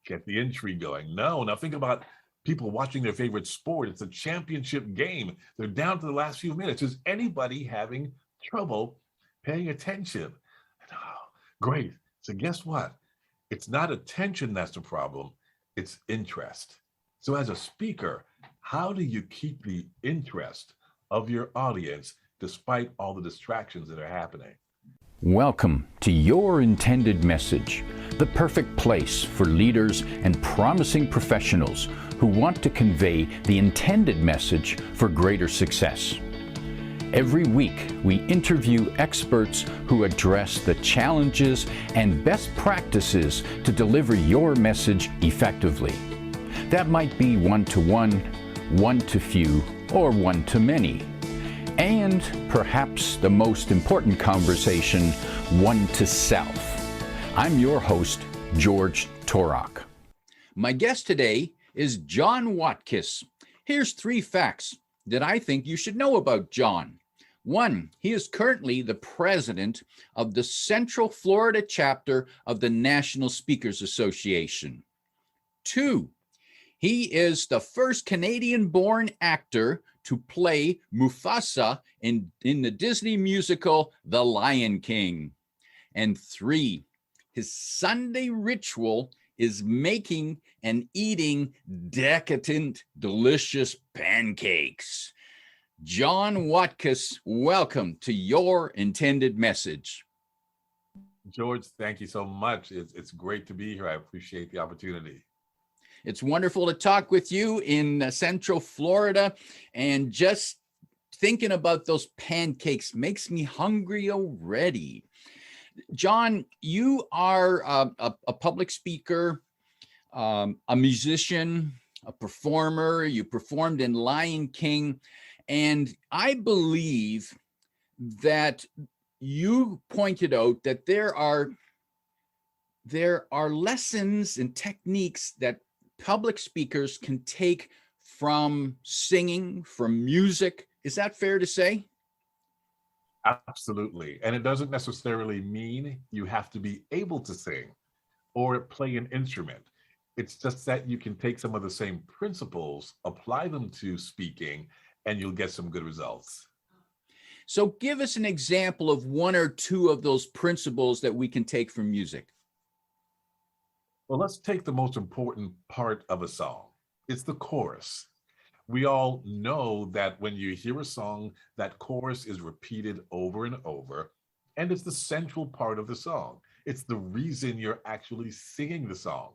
get the intrigue going. No, now think about people watching their favorite sport. It's a championship game. They're down to the last few minutes. Is anybody having trouble paying attention? Oh, great. So guess what? It's not attention that's the problem. It's interest. So as a speaker, how do you keep the interest of your audience despite all the distractions that are happening? Welcome to Your Intended Message, the perfect place for leaders and promising professionals who want to convey the intended message for greater success. Every week, we interview experts who address the challenges and best practices to deliver your message effectively. That might be one-to-one, one-to-few, or one-to-many. And perhaps the most important conversation, one to self. I'm your host, George Torok. My guest today is John Watkis. Here's 3 facts that I think you should know about John. 1, he is currently the president of the Central Florida chapter of the National Speakers Association. 2, he is the first Canadian-born actor to play Mufasa in the Disney musical, The Lion King. And 3, his Sunday ritual is making and eating decadent, delicious pancakes. John Watkis, welcome to Your Intended Message. George, thank you so much. It's great to be here. I appreciate the opportunity. It's wonderful to talk with you in Central Florida, and just thinking about those pancakes makes me hungry already. John, you are a public speaker, a musician, a performer. You performed in Lion King, and I believe that you pointed out that there are lessons and techniques that public speakers can take from singing, from music. Is that fair to say? Absolutely. And it doesn't necessarily mean you have to be able to sing or play an instrument. It's just that you can take some of the same principles, apply them to speaking, and you'll get some good results. So give us an example of 1 or 2 of those principles that we can take from music. Well, let's take the most important part of a song. It's the chorus. We all know that when you hear a song, that chorus is repeated over and over, and it's the central part of the song. It's the reason you're actually singing the song.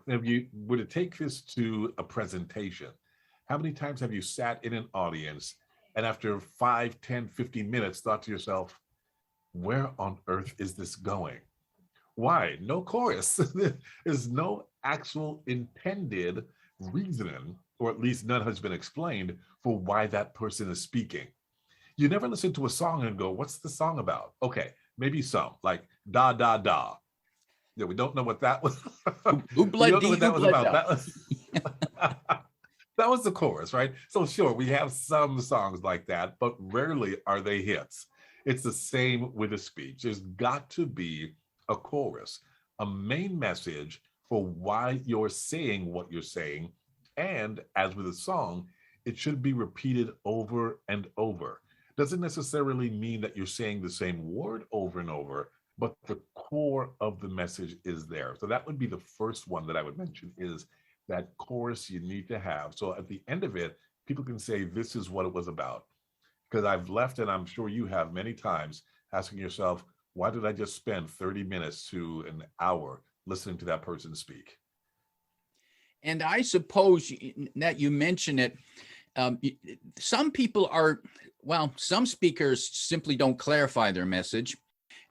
If you were to take this to a presentation, how many times have you sat in an audience and after 5, 10, 15 minutes thought to yourself, where on earth is this going? Why? No chorus. There's no actual intended reason, or at least none has been explained, for why that person is speaking. You never listen to a song and go, what's the song about? Okay, maybe some, like da, da, da. Yeah, we don't know what that was. We don't know what that was about. That was the chorus, right? So sure, we have some songs like that, but rarely are they hits. It's the same with a speech. There's got to be a chorus, a main message for why you're saying what you're saying. And as with a song, it should be repeated over and over. Doesn't necessarily mean that you're saying the same word over and over, but the core of the message is there. So that would be the first one that I would mention, is that chorus you need to have. So at the end of it, people can say, this is what it was about. Because I've left, and I'm sure you have many times, asking yourself, why did I just spend 30 minutes to an hour listening to that person speak? And I suppose that you mention it, some people are, well, some speakers simply don't clarify their message,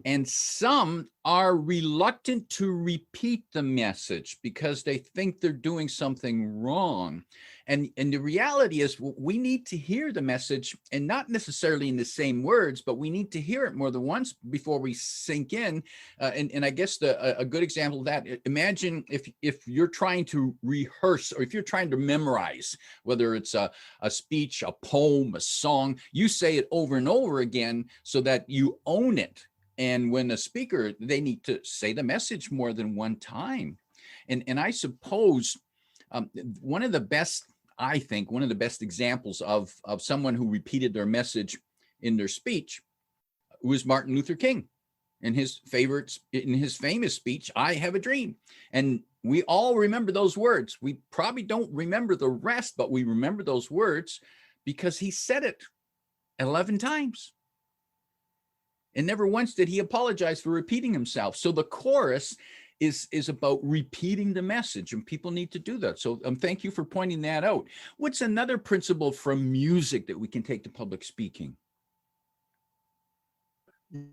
and some are reluctant to repeat the message because they think they're doing something wrong. And the reality is, we need to hear the message, and not necessarily in the same words, but we need to hear it more than once before we sink in. And I guess a good example of that, imagine if you're trying to rehearse, or if you're trying to memorize, whether it's a speech, a poem, a song, you say it over and over again so that you own it. And when a speaker, they need to say the message more than one time. And I suppose one of the best, I think, one of the best examples of someone who repeated their message in their speech was Martin Luther King in his famous speech, "I Have a Dream." And we all remember those words. We probably don't remember the rest, but we remember those words because he said it 11 times. And never once did he apologize for repeating himself. So the chorus is about repeating the message, and people need to do that. So thank you for pointing that out. What's another principle from music that we can take to public speaking?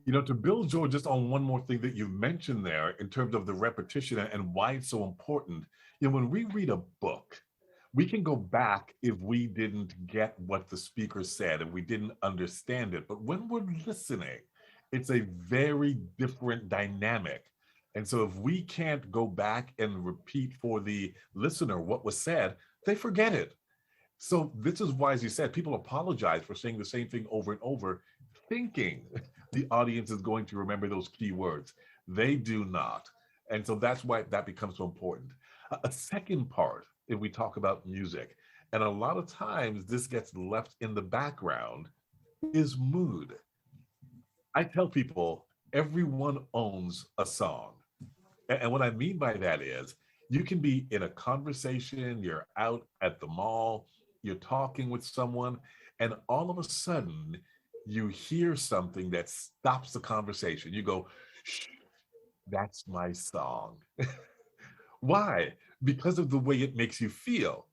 To build, George, just on one more thing that you mentioned there in terms of the repetition and why it's so important. When we read a book, we can go back if we didn't get what the speaker said and we didn't understand it. But when we're listening, it's a very different dynamic. And so if we can't go back and repeat for the listener what was said, they forget it. So this is why, as you said, people apologize for saying the same thing over and over, thinking the audience is going to remember those key words. They do not. And so that's why that becomes so important. A second part, if we talk about music, and a lot of times this gets left in the background, is mood. I tell people everyone owns a song. And what I mean by that is you can be in a conversation, you're out at the mall, you're talking with someone, and all of a sudden you hear something that stops the conversation. You go, "Shh, that's my song." Why? Because of the way it makes you feel.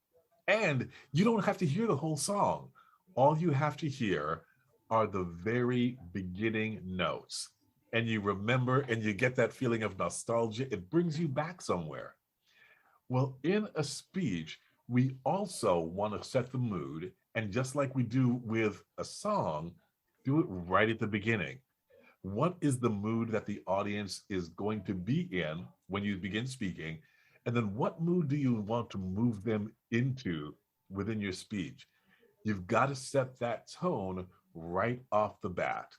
And you don't have to hear the whole song. All you have to hear are the very beginning notes. And you remember and you get that feeling of nostalgia. It brings you back somewhere. Well, in a speech, we also want to set the mood. And just like we do with a song, do it right at the beginning. What is the mood that the audience is going to be in when you begin speaking? And then what mood do you want to move them into within your speech? You've got to set that tone right off the bat.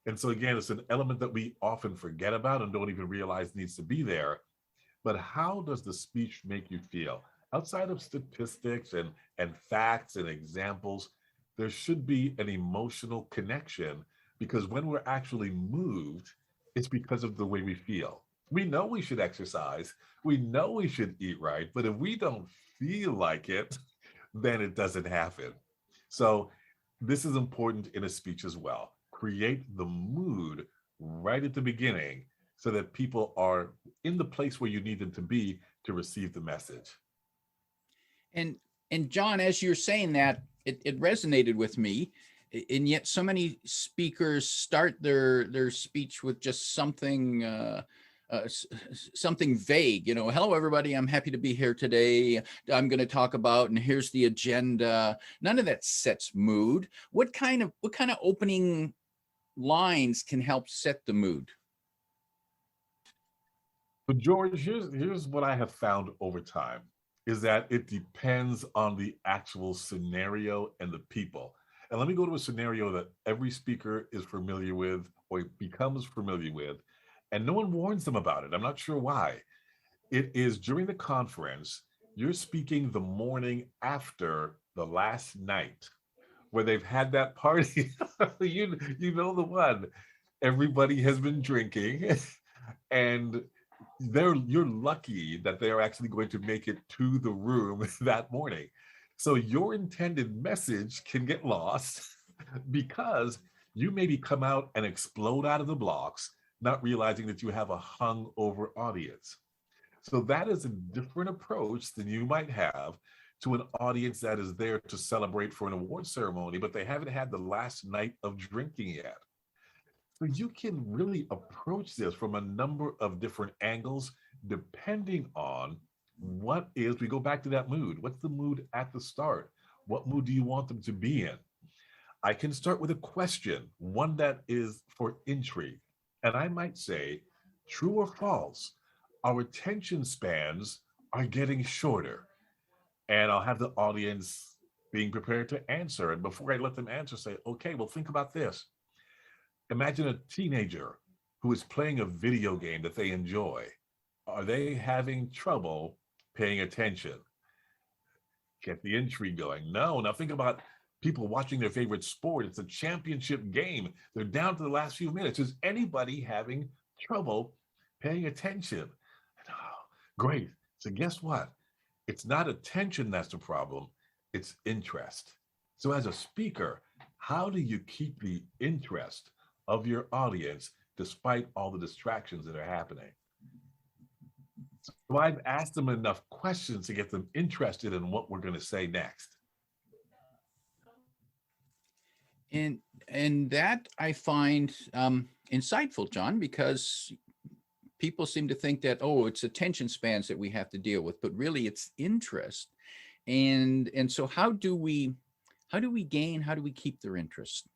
And so again, it's an element that we often forget about and don't even realize needs to be there. But how does the speech make you feel? Outside of statistics and facts and examples, there should be an emotional connection, because when we're actually moved, it's because of the way we feel. We know we should exercise. We know we should eat right. But if we don't feel like it, then it doesn't happen. So this is important in a speech as well. Create the mood right at the beginning so that people are in the place where you need them to be to receive the message. And John, as you're saying that, it resonated with me. And yet so many speakers start their speech with just something something vague. Hello everybody, I'm happy to be here today. I'm going to talk about, and here's the agenda. None of that sets mood. What kind of opening lines can help set the mood? But George, here's what I have found over time, is that it depends on the actual scenario and the people. And let me go to a scenario that every speaker is familiar with or becomes familiar with, and no one warns them about it. I'm not sure why. It is during the conference, you're speaking the morning after the last night where they've had that party. you know the one. Everybody has been drinking and you're lucky that they're actually going to make it to the room that morning. So your intended message can get lost because you maybe come out and explode out of the blocks, not realizing that you have a hungover audience. So that is a different approach than you might have to an audience that is there to celebrate for an award ceremony, but they haven't had the last night of drinking yet. So you can really approach this from a number of different angles, depending on we go back to that mood. What's the mood at the start? What mood do you want them to be in? I can start with a question, one that is for intrigue. And I might say, true or false, our attention spans are getting shorter. And I'll have the audience being prepared to answer. And before I let them answer, say, okay, well, think about this. Imagine a teenager who is playing a video game that they enjoy. Are they having trouble paying attention? Get the intrigue going. No, now think about people watching their favorite sport. It's a championship game. They're down to the last few minutes. Is anybody having trouble paying attention? Oh, great. So guess what? It's not attention that's the problem. It's interest. So as a speaker, how do you keep the interest of your audience despite all the distractions that are happening? So I've asked them enough questions to get them interested in what we're going to say next. And that I find insightful, John, because people seem to think that, oh, it's attention spans that we have to deal with, but really it's interest. And so how do we keep their interest?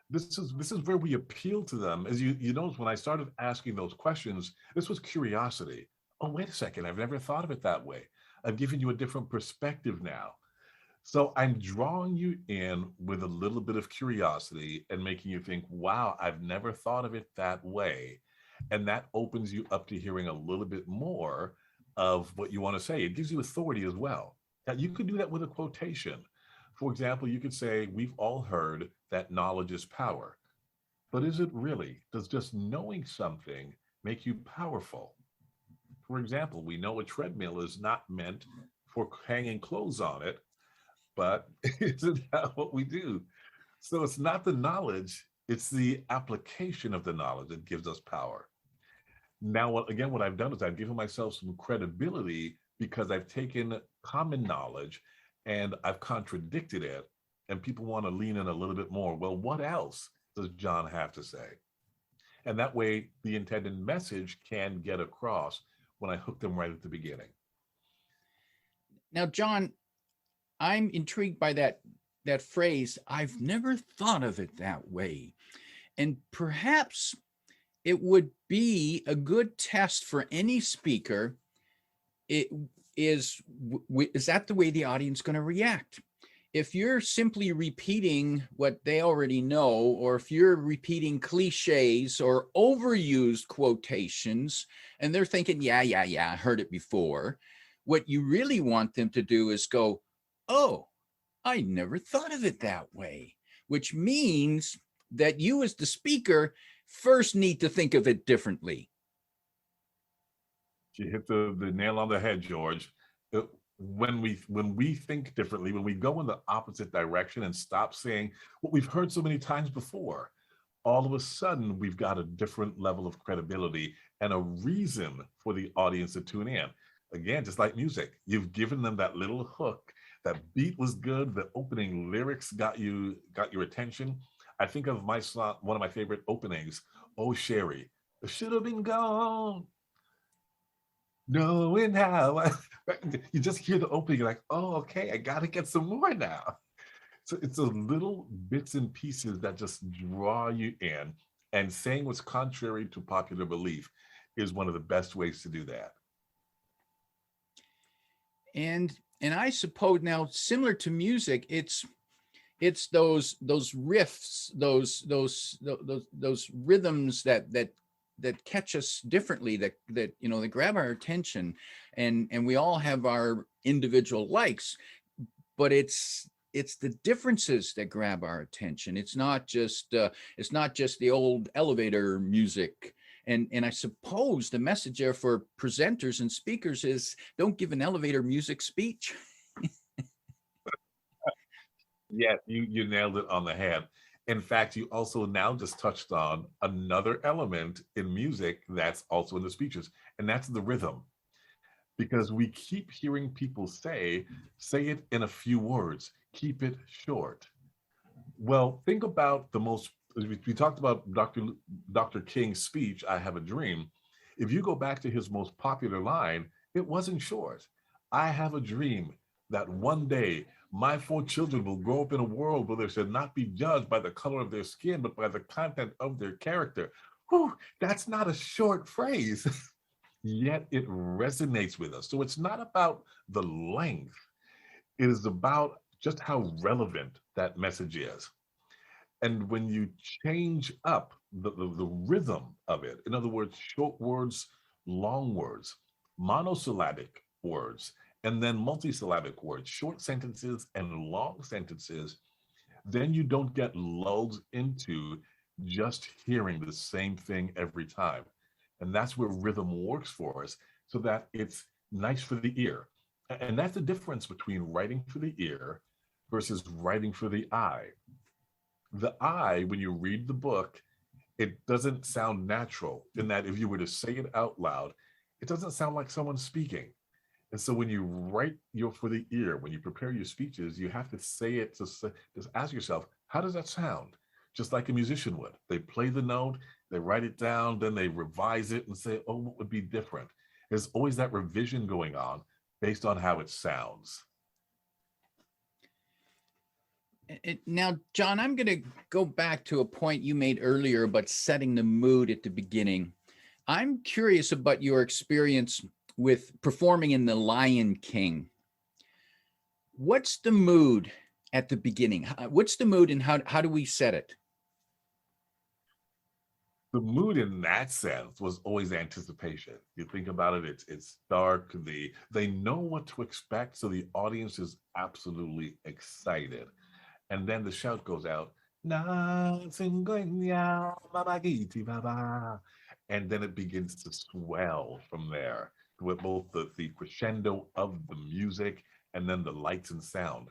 This is where we appeal to them. As you notice, when I started asking those questions, this was curiosity. Oh, wait a second, I've never thought of it that way. I've given you a different perspective now. So I'm drawing you in with a little bit of curiosity and making you think, wow, I've never thought of it that way. And that opens you up to hearing a little bit more of what you want to say. It gives you authority as well. Now, you could do that with a quotation. For example, you could say, we've all heard that knowledge is power. But is it really? Does just knowing something make you powerful? For example, we know a treadmill is not meant for hanging clothes on it, but isn't that what we do? So it's not the knowledge, it's the application of the knowledge that gives us power. Now, what I've done is I've given myself some credibility because I've taken common knowledge and I've contradicted it, and people want to lean in a little bit more. Well, what else does John have to say? And that way, the intended message can get across when I hook them right at the beginning. Now, John, I'm intrigued by that phrase, I've never thought of it that way. And perhaps it would be a good test for any speaker. Is that the way the audience going to react? If you're simply repeating what they already know, or if you're repeating cliches or overused quotations, and they're thinking, yeah, I heard it before, what you really want them to do is go, oh, I never thought of it that way, which means that you as the speaker first need to think of it differently. You hit the nail on the head, George. When we think differently, when we go in the opposite direction and stop saying what we've heard so many times before, all of a sudden we've got a different level of credibility and a reason for the audience to tune in. Again, just like music, you've given them that little hook. That beat was good. The opening lyrics got your attention. I think of my song, one of my favorite openings, "Oh Sherry, I should have been gone, knowing how." You just hear the opening, you're like, oh, okay, I got to get some more now. So it's those little bits and pieces that just draw you in. And saying what's contrary to popular belief is one of the best ways to do that. And I suppose now, similar to music, it's those riffs, those rhythms that catch us differently, that grab our attention, and we all have our individual likes, but it's the differences that grab our attention. It's not just the old elevator music. And I suppose the message there for presenters and speakers is, don't give an elevator music speech. Yeah, you nailed it on the head. In fact, you also now just touched on another element in music that's also in the speeches, and that's the rhythm. Because we keep hearing people say it in a few words, keep it short. Well, think about we talked about Dr. King's speech, "I Have a Dream." If you go back to his most popular line, it wasn't short. "I have a dream that one day my 4 children will grow up in a world where they should not be judged by the color of their skin, but by the content of their character." Whew, that's not a short phrase, yet it resonates with us. So it's not about the length. It is about just how relevant that message is. And when you change up the rhythm of it. In other words, short words, long words, monosyllabic words, and then multisyllabic words, short sentences and long sentences. Then you don't get lulled into just hearing the same thing every time. And that's where rhythm works for us so that it's nice for the ear. And that's the difference between writing for the ear versus writing for the eye. The eye, when you read the book, it doesn't sound natural in that if you were to say it out loud, it doesn't sound like someone speaking. And so when you write your for the ear, when you prepare your speeches, you have to say it to say, just ask yourself, how does that sound? Just like a musician would. They play the note, they write it down, then they revise it and say, oh, what would be different? There's always that revision going on based on how it sounds. Now, John, I'm going to go back to a point you made earlier about setting the mood at the beginning. I'm curious about your experience with performing in The Lion King. What's the mood at the beginning? What's the mood and how do we set it? The mood in that sense was always anticipation. You think about it, it's dark. They know what to expect, so the audience is absolutely excited. And then the shout goes out, and then it begins to swell from there with both the crescendo of the music and then the lights and sound.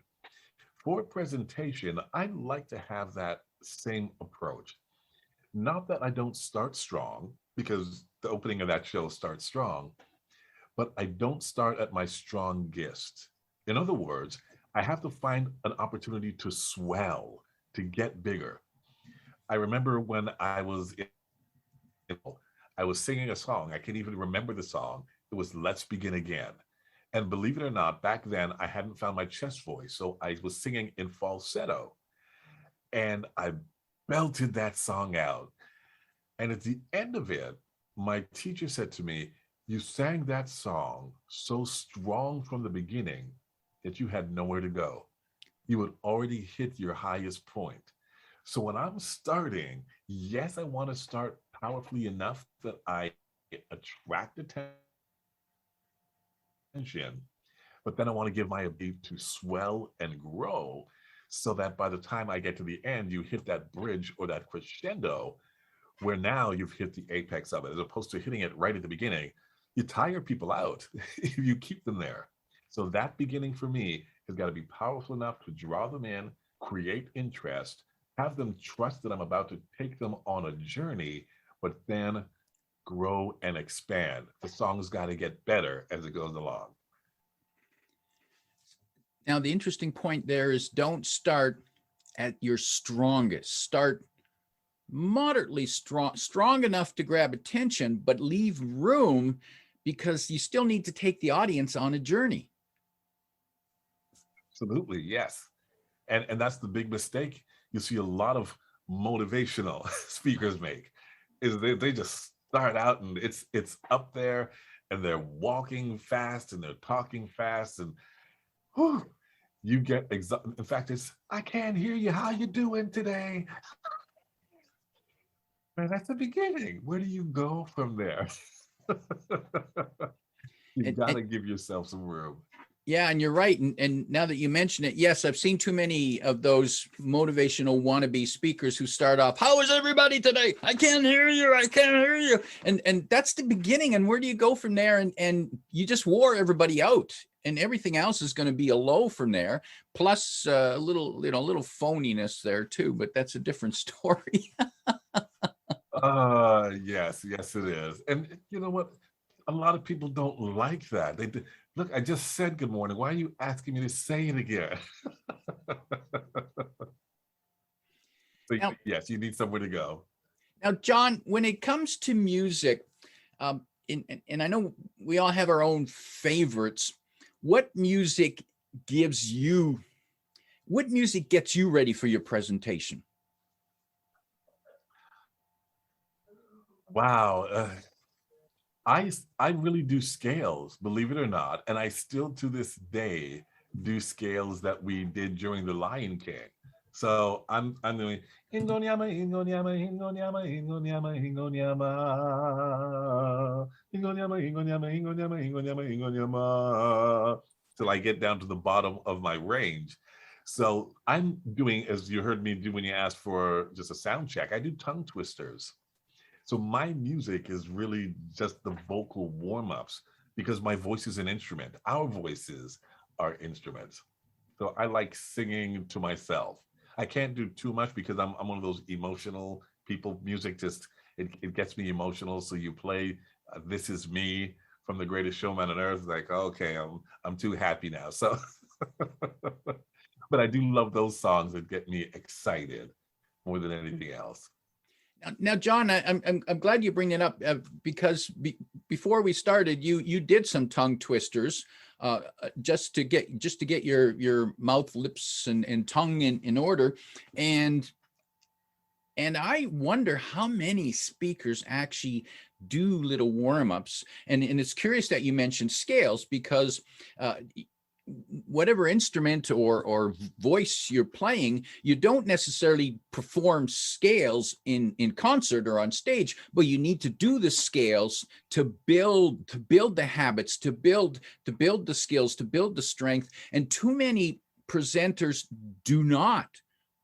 For a presentation, I like to have that same approach. Not that I don't start strong, because the opening of that show starts strong, but I don't start at my strongest. In other words, I have to find an opportunity to swell, to get bigger. I remember when I was singing a song. I can't even remember the song. It was Let's Begin Again. And believe it or not, back then I hadn't found my chest voice. So I was singing in falsetto. And I belted that song out. And at the end of it, my teacher said to me, you sang that song so strong from the beginning that you had nowhere to go. You had already hit your highest point. So when I'm starting, yes, I want to start powerfully enough that I attract attention, but then I want to give my ability to swell and grow so that by the time I get to the end, you hit that bridge or that crescendo where now you've hit the apex of it, as opposed to hitting it right at the beginning. You tire people out if you keep them there. So that beginning for me has got to be powerful enough to draw them in, create interest, have them trust that I'm about to take them on a journey, but then grow and expand. The song's got to get better as it goes along. Now, the interesting point there is don't start at your strongest. Start moderately strong enough to grab attention, but leave room because you still need to take the audience on a journey. Absolutely, yes. And that's the big mistake you see a lot of motivational speakers make, is they just start out and it's up there and they're walking fast and they're talking fast and whew, you get exhausted. In fact, it's, I can't hear you. How you doing today? Man, that's the beginning. Where do you go from there? You've got to give yourself some room. Yeah, and you're right. And now that you mention it, yes, I've seen too many of those motivational wannabe speakers who start off, how is everybody today? I can't hear you. I can't hear you. And that's the beginning. And where do you go from there? And you just wore everybody out. And everything else is going to be a low from there. Plus a little phoniness there too. But that's a different story. Yes, it is. And you know what? A lot of people don't like that. Look, I just said good morning. Why are you asking me to say it again? So, now, yes, you need somewhere to go. Now, John, when it comes to music, and I know we all have our own favorites, what music gets you ready for your presentation? Wow. I really do scales, believe it or not. And I still to this day do scales that we did during The Lion King. So I'm doing ingonyama, ingonyama, ingonyama, ingonyama, ingonyama, ingonyama, ingonyama, ingonyama, ingonyama, ingonyama, till I get down to the bottom of my range. So I'm doing, as you heard me do when you asked for just a sound check, I do tongue twisters. So my music is really just the vocal warm-ups because my voice is an instrument. Our voices are instruments. So I like singing to myself. I can't do too much because I'm one of those emotional people. Music just it gets me emotional. So you play "This Is Me" from The Greatest Showman on Earth, like okay, I'm too happy now. So, but I do love those songs that get me excited more than anything else. Now, John, I'm glad you bring it up because before we started, you did some tongue twisters just to get your mouth, lips, and tongue in order, and I wonder how many speakers actually do little warm-ups, and it's curious that you mentioned scales because whatever instrument or voice you're playing, you don't necessarily perform scales in concert or on stage, but you need to do the scales to build the habits, to build the skills, to build the strength. And too many presenters do not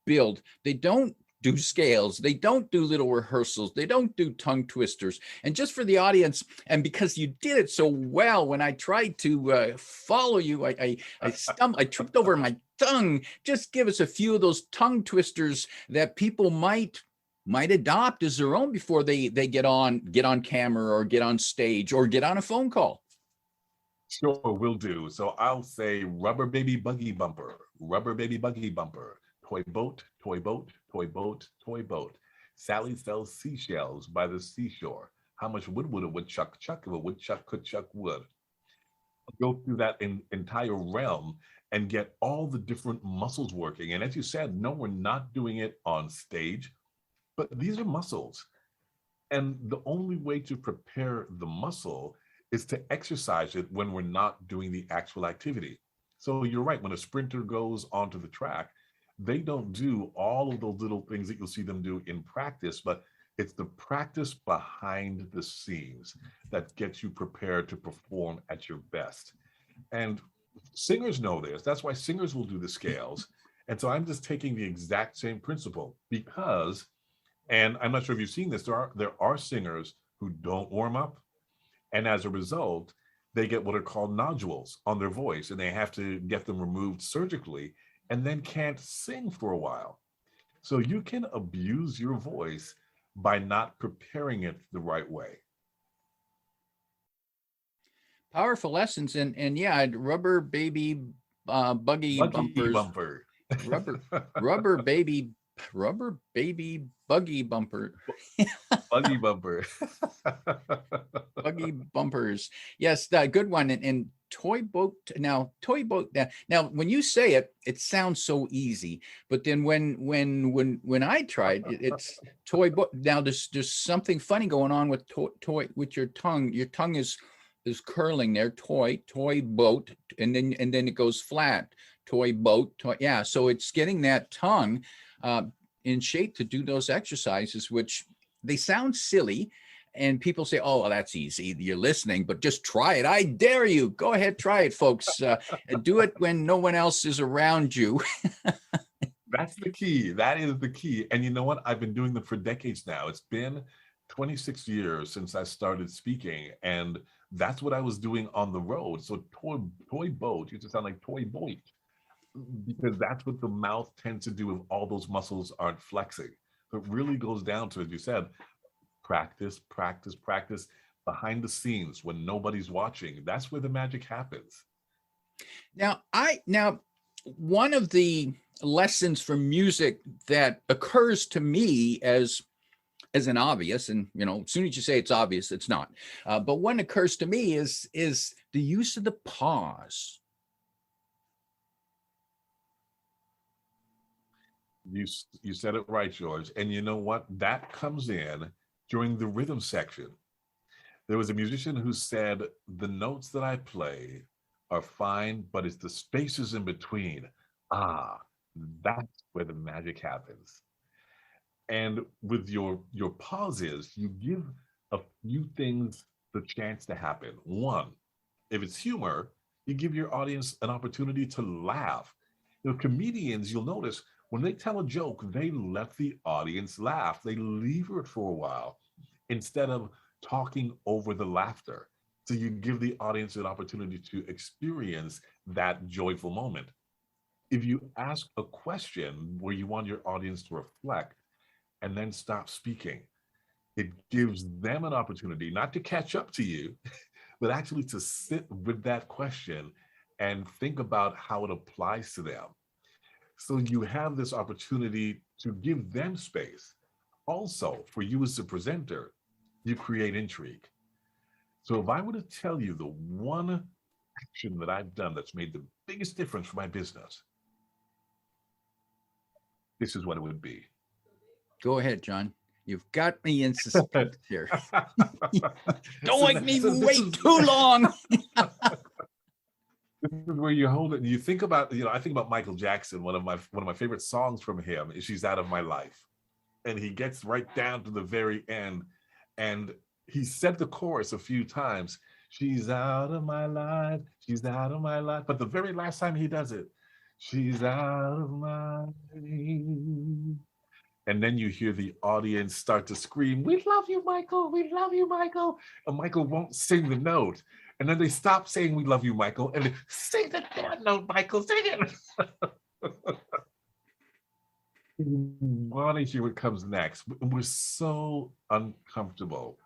build. They don't do scales. They don't do little rehearsals. They don't do tongue twisters. And just for the audience, and because you did it so well, when I tried to follow you, I tripped over my tongue. Just give us a few of those tongue twisters that people might adopt as their own before they get on camera or get on stage or get on a phone call. Sure, will do. So I'll say rubber baby buggy bumper, rubber baby buggy bumper, toy boat, toy boat, toy boat, toy boat. Sally sells seashells by the seashore. How much wood would a woodchuck chuck if a woodchuck could chuck wood? I'll go through that entire realm and get all the different muscles working. And as you said, no, we're not doing it on stage, but these are muscles. And the only way to prepare the muscle is to exercise it when we're not doing the actual activity. So you're right, when a sprinter goes onto the track, they don't do all of those little things that you'll see them do in practice, but it's the practice behind the scenes that gets you prepared to perform at your best. And singers know this. That's why singers will do the scales. And so I'm just taking the exact same principle because, and I'm not sure if you've seen this, there are singers who don't warm up. And as a result, they get what are called nodules on their voice, and they have to get them removed surgically and then can't sing for a while. So you can abuse your voice by not preparing it the right way. Powerful lessons, and yeah, rubber baby buggy bumpers, bumper. rubber baby buggy bumper. Buggy bumper. Buggy bumpers. Yes, that good one. And toy boat. Now, toy boat. Now, when you say it, it sounds so easy. But then when I tried, it's toy boat. Now, there's something funny going on with toy with your tongue. Your tongue is curling there. Toy boat, and then it goes flat. Toy boat. Yeah. So it's getting that tongue in shape to do those exercises, which they sound silly. And people say, oh, well, that's easy. You're listening, but just try it. I dare you. Go ahead, try it, folks. Do it when no one else is around you. That's the key. That is the key. And you know what? I've been doing them for decades now. It's been 26 years since I started speaking. And that's what I was doing on the road. So toy boat used to sound like toy boat because that's what the mouth tends to do if all those muscles aren't flexing. So it really goes down to, as you said, practice, practice, practice behind the scenes when nobody's watching. That's where the magic happens. Now, one of the lessons from music that occurs to me as an obvious, and as soon as you say it's obvious, it's not. But one occurs to me is the use of the pause. You said it right, George. And you know what? That comes in during the rhythm section. There was a musician who said, the notes that I play are fine, but it's the spaces in between. That's where the magic happens. And with your pauses, you give a few things the chance to happen. One, if it's humor, you give your audience an opportunity to laugh. Comedians, you'll notice when they tell a joke, they let the audience laugh. They leave it for a while instead of talking over the laughter. So you give the audience an opportunity to experience that joyful moment. If you ask a question where you want your audience to reflect and then stop speaking, it gives them an opportunity not to catch up to you, but actually to sit with that question and think about how it applies to them. So you have this opportunity to give them space. Also, for you as a presenter, you create intrigue. So if I were to tell you the one action that I've done that's made the biggest difference for my business, this is what it would be. Go ahead, John. You've got me in suspense here. Don't make me wait too long. This is where you hold it and you think about, I think about Michael Jackson. One of my favorite songs from him is "She's Out of My Life." And he gets right down to the very end. And he said the chorus a few times. She's out of my life. She's out of my life. But the very last time he does it, she's out of my life. And then you hear the audience start to scream, "We love you, Michael. We love you, Michael." And Michael won't sing the note. And then they stop saying, "We love you, Michael," and they, "Sing the damn note, Michael, sing it." Want to hear what comes next. We're so uncomfortable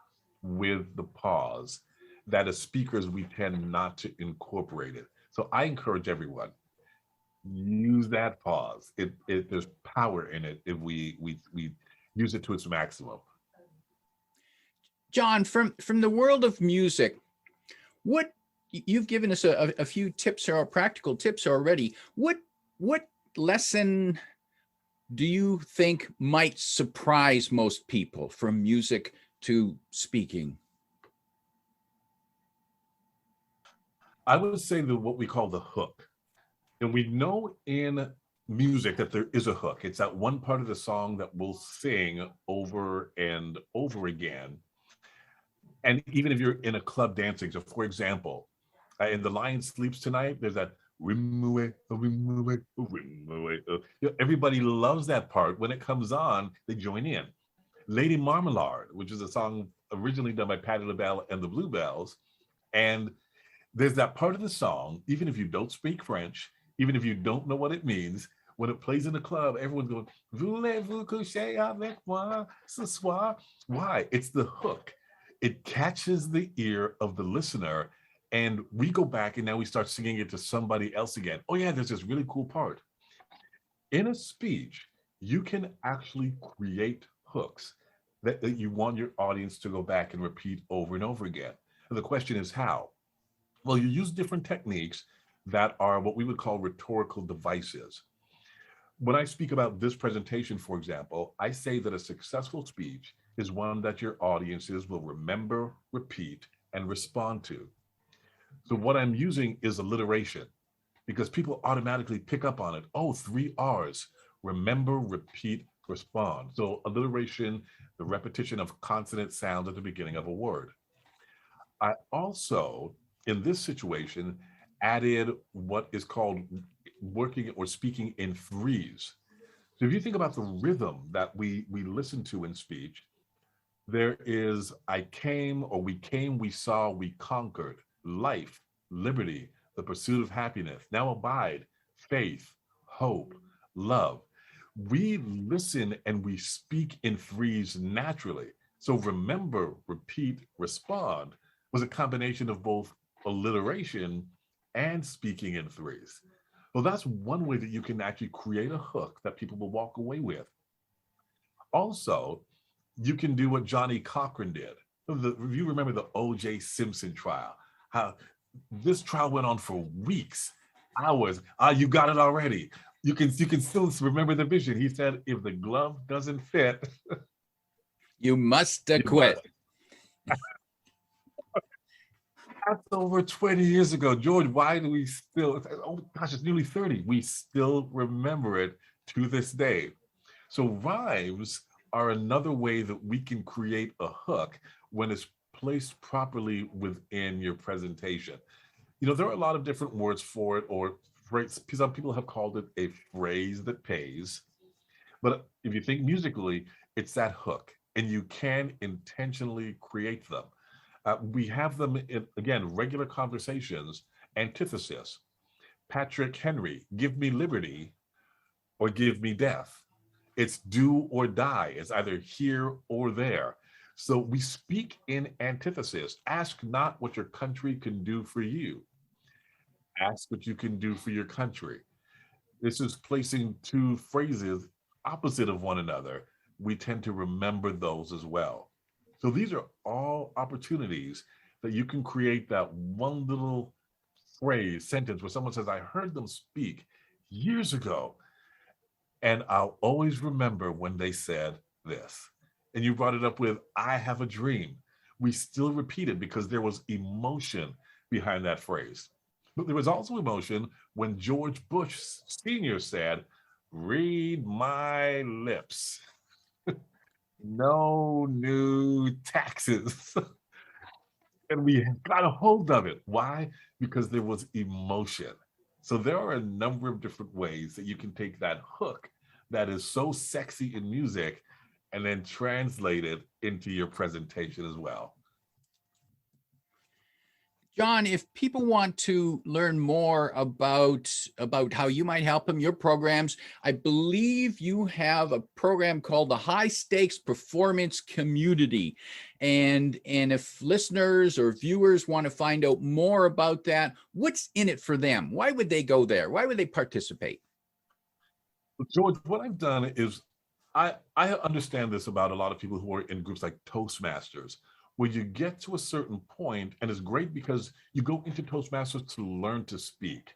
with the pause that as speakers, we tend not to incorporate it. So I encourage everyone, use that pause. There's power in it if we use it to its maximum. John, from the world of music, what you've given us a few tips or practical tips already. What lesson do you think might surprise most people from music to speaking? I would say what we call the hook. And we know in music that there is a hook. It's that one part of the song that we'll sing over and over again. And even if you're in a club dancing, so for example, in The Lion Sleeps Tonight, there's that everybody loves that part. When it comes on, they join in. Lady Marmalade, which is a song originally done by Patti LaBelle and the Bluebells. And there's that part of the song, even if you don't speak French, even if you don't know what it means, when it plays in the club, everyone's going, "Voulez-vous coucher avec moi ce soir?" Why? It's the hook. It catches the ear of the listener, and we go back and now we start singing it to somebody else again. Oh yeah, there's this really cool part. In a speech, you can actually create hooks that you want your audience to go back and repeat over and over again. And the question is how? Well, you use different techniques that are what we would call rhetorical devices. When I speak about this presentation, for example, I say that a successful speech is one that your audiences will remember, repeat, and respond to. So what I'm using is alliteration because people automatically pick up on it. Oh, 3 R's, remember, repeat, respond. So alliteration, the repetition of consonant sounds at the beginning of a word. I also, in this situation, added what is called working or speaking in threes. So if you think about the rhythm that we listen to in speech, there is I came, or we came, we saw, we conquered, life, liberty, the pursuit of happiness, now abide, faith, hope, love. We listen and we speak in threes naturally. So remember, repeat, respond was a combination of both alliteration and speaking in threes. Well, that's one way that you can actually create a hook that people will walk away with. Also, you can do what Johnny Cochran did. If you remember the O.J. Simpson trial, how this trial went on for weeks, hours. You got it already. You can still remember the vision. He said, if the glove doesn't fit, you must acquit. That's over 20 years ago. George, why do we still, oh gosh, it's nearly 30. We still remember it to this day. So rhymes are another way that we can create a hook when it's placed properly within your presentation. You know, there are a lot of different words for it, or phrase. Some people have called it a phrase that pays. But if you think musically, it's that hook, and you can intentionally create them. We have them in, again, regular conversations. Antithesis. Patrick Henry, give me liberty or give me death. It's do or die. It's either here or there. So we speak in antithesis. Ask not what your country can do for you. Ask what you can do for your country. This is placing two phrases opposite of one another. We tend to remember those as well. So these are all opportunities that you can create that one little phrase, sentence where someone says, I heard them speak years ago, and I'll always remember when they said this. And you brought it up with, I have a dream. We still repeat it because there was emotion behind that phrase. But there was also emotion when George Bush Sr. said, read my lips. No new taxes. And we got a hold of it. Why? Because there was emotion. So there are a number of different ways that you can take that hook that is so sexy in music and then translate it into your presentation as well. John, if people want to learn more about how you might help them, your programs, I believe you have a program called the High Stakes Performance Community. And if listeners or viewers want to find out more about that, what's in it for them? Why would they go there? Why would they participate? George, what I've done is I understand this about a lot of people who are in groups like Toastmasters, where you get to a certain point, and it's great because you go into Toastmasters to learn to speak.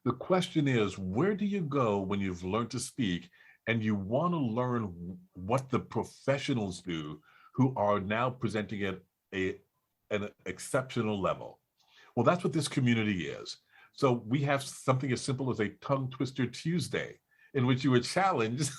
The question is, where do you go when you've learned to speak and you want to learn what the professionals do who are now presenting at an exceptional level? Well, that's what this community is. So we have something as simple as a tongue twister Tuesday, in which you are challenged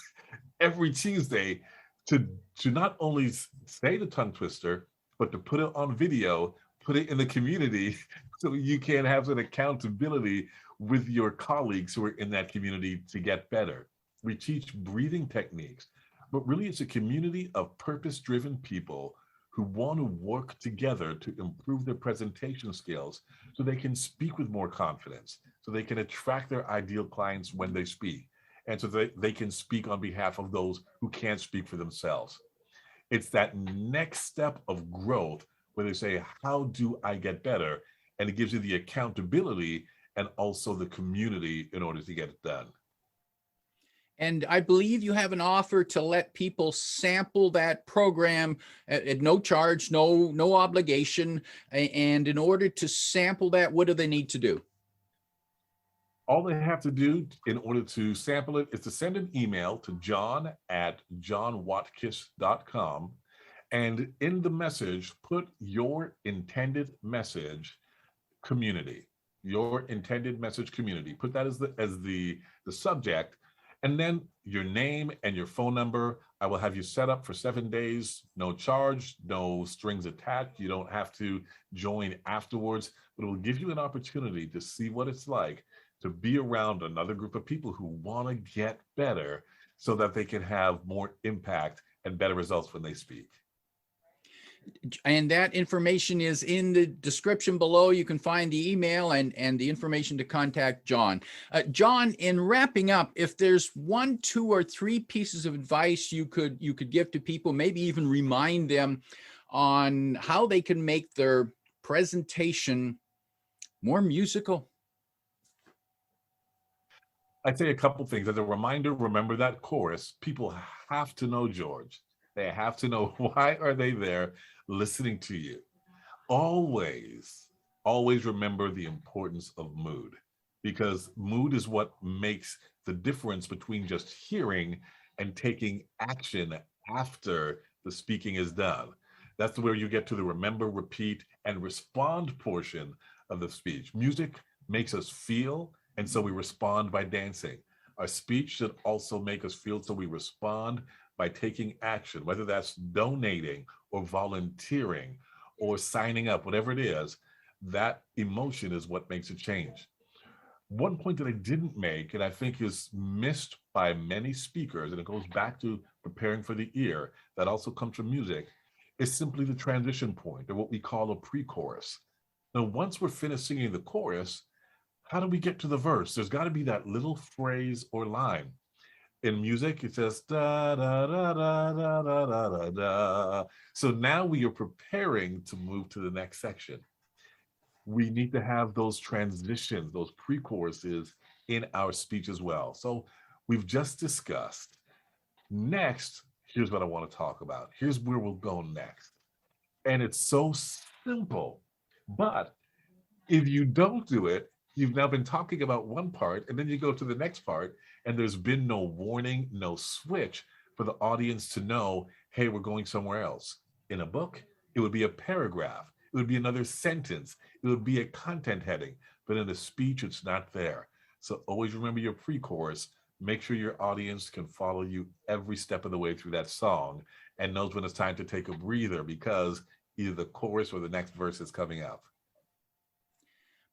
every Tuesday to not only say the tongue twister, but to put it on video, put it in the community so you can have an accountability with your colleagues who are in that community to get better. We teach breathing techniques, but really it's a community of purpose-driven people who want to work together to improve their presentation skills so they can speak with more confidence, so they can attract their ideal clients when they speak, and so that they can speak on behalf of those who can't speak for themselves. It's that next step of growth where they say, how do I get better? And it gives you the accountability and also the community in order to get it done. And I believe you have an offer to let people sample that program at no charge, no obligation. And in order to sample that, what do they need to do? All they have to do in order to sample it is to send an email to john@johnwatkis.com. And in the message, put your intended message community, your intended message community. Put that as the subject, and then your name and your phone number. I will have you set up for 7 days, no charge, no strings attached. You don't have to join afterwards, but it will give you an opportunity to see what it's like to be around another group of people who want to get better so that they can have more impact and better results when they speak. And that information is in the description below. You can find the email and the information to contact John. John, in wrapping up, if there's 1, 2, or 3 pieces of advice you could give to people, maybe even remind them on how they can make their presentation more musical. I'd say a couple things. As a reminder, remember that chorus. People have to know George. They have to know, why are they there listening to you? Always remember the importance of mood, because mood is what makes the difference between just hearing and taking action after the speaking is done. That's where you get to the remember, repeat, and respond portion of the speech. Music makes us feel, and so we respond by dancing. Our speech should also make us feel, so we respond by taking action, whether that's donating or volunteering or signing up, whatever it is. That emotion is what makes a change. One point that I didn't make, and I think is missed by many speakers, and it goes back to preparing for the ear, that also comes from music, is simply the transition point, or what we call a pre-chorus. Now, once we're finished singing the chorus, how do we get to the verse? There's got to be that little phrase or line. In music, it says da da da da da da da da da. So now we are preparing to move to the next section. We need to have those transitions, those pre-choruses in our speech as well. So we've just discussed. Next, here's what I want to talk about. Here's where we'll go next. And it's so simple, but if you don't do it, you've now been talking about one part, and then you go to the next part, and there's been no warning, no switch for the audience to know, hey, we're going somewhere else. In a book, it would be a paragraph. It would be another sentence. It would be a content heading. But in a speech, it's not there. So always remember your pre-chorus. Make sure your audience can follow you every step of the way through that song and knows when it's time to take a breather, because either the chorus or the next verse is coming up.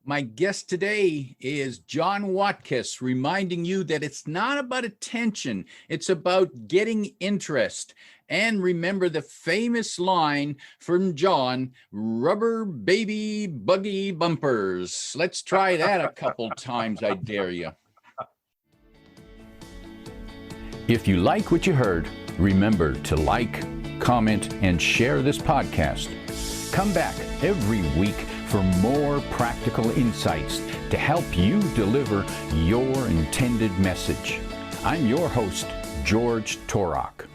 My guest today is John Watkis, reminding you that it's not about attention, it's about getting interest. And remember the famous line from John, rubber baby buggy bumpers. Let's try that a couple times, I dare you. If you like what you heard, remember to like, comment, and share this podcast. Come back every week for more practical insights to help you deliver your intended message. I'm your host, George Torok.